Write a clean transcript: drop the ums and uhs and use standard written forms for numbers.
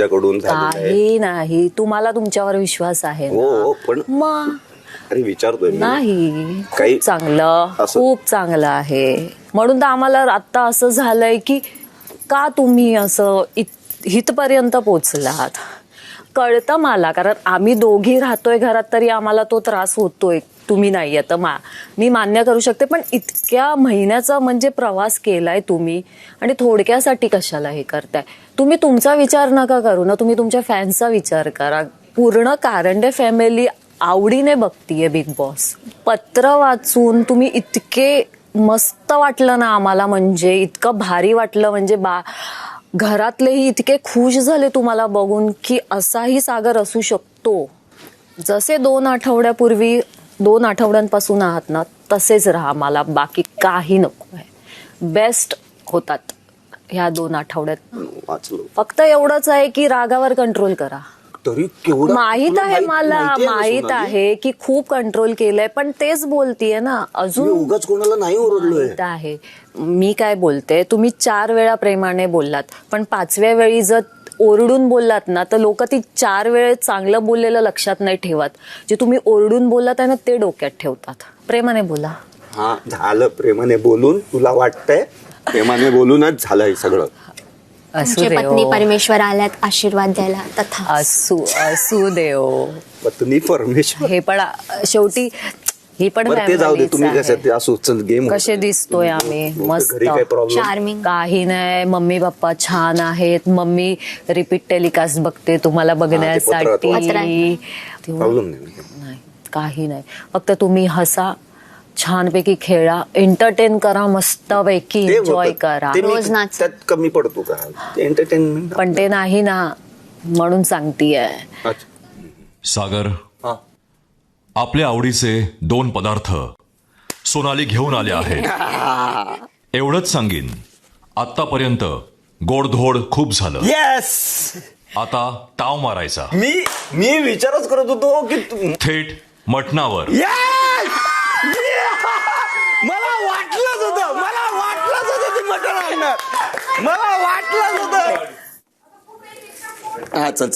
कडून काही नाही. तुम्हाला तुमच्यावर विश्वास आहे हो पण मग अरे विचारतोय नाही. काही खूप चांगलं, खूप चांगलं आहे. म्हणून तर आम्हाला आता असं झालंय की का तुम्ही असं इथपर्यंत पोचलात कळतं मला. कारण आम्ही दोघी राहतोय घरात तरी आम्हाला तो त्रास होतोय. तुम्ही नाही आता मी मान्य करू शकते. पण इतक्या महिन्याचा म्हणजे प्रवास केलाय तुम्ही आणि थोडक्यासाठी कशाला हे करताय. तुम्ही तुमचा विचार नका करू ना. तुम्ही तुमच्या फॅन्सचा विचार करा. पूर्ण कारंडे फॅमिली आवडीने बघतीये बिग बॉस. पत्र वाचून तुम्ही इतके मस्त वाटलं ना आम्हाला. म्हणजे इतकं भारी वाटलं. म्हणजे घरातलेही इतके खुश झाले तुम्हाला बघून की असाही सागर असू शकतो. जसे 2 आठवड्यापूर्वी 2 आठवड्यांपासून आहात ना तसेच राहा. मला बाकी काही नको आहे. बेस्ट होतात ह्या 2 आठवड्यात. फक्त एवढंच आहे की रागावर कंट्रोल करा. तरी केवढं माहित आहे मला. माहित आहे की खूप कंट्रोल केलंय. पण तेच बोलतीये ना अजून. उगाच कोणाला नाही ओरडलोय. माहित आहे. मी काय बोलते. तुम्ही 4 वेळा प्रेमाने बोललात पण 5व्या वेळी जर ओरडून बोललात ना तर लोक ती 4 वेळ चांगलं बोललेलं लक्षात नाही ठेवत. जे तुम्ही ओरडून बोललात आहे ना ते डोक्यात ठेवतात. प्रेमाने बोला. हा झालं प्रेमाने बोलून. तुला वाटतंय प्रेमाने बोलूनच झालंय सगळं. तुमचे पत्नी परमेश्वर आल्यात आशीर्वाद द्यायला तथा असू देव. पत्नी परमेश्वर हे पण शेवटी ही पण ते जाऊ दे. तुम्ही कसे असू चल गेम कसे दिसतोय आम्ही मस्त. घरी काय प्रॉब्लेम चार्मिंग काही नाही. मम्मी पप्पा छान आहेत. मम्मी रिपीट टेलिकास्ट बघते तुम्हाला बघण्यासाठी. प्रॉब्लेम नाही काही नाही. फक्त तुम्ही हसा छानपैकी खेळा. एंटरटेन करा. मस्त पैकी एन्जॉय करा. रोज नाच. त्यात कमी पडतो का एंटरटेनमेंट. पण ते नाही ना म्हणून सांगतीये. सागर आपल्या आवडीचे 2 पदार्थ सोनाली घेऊन आले आहेत. एवढंच सांगीन. आतापर्यंत गोडधोड खूप झालं. येस आता ताव मारायचा. मी विचारच करत होतो की थेट मटणावर. मला वाटलंच होतं. ती मटण आणणार. मला वाटलंच होतं. हा चल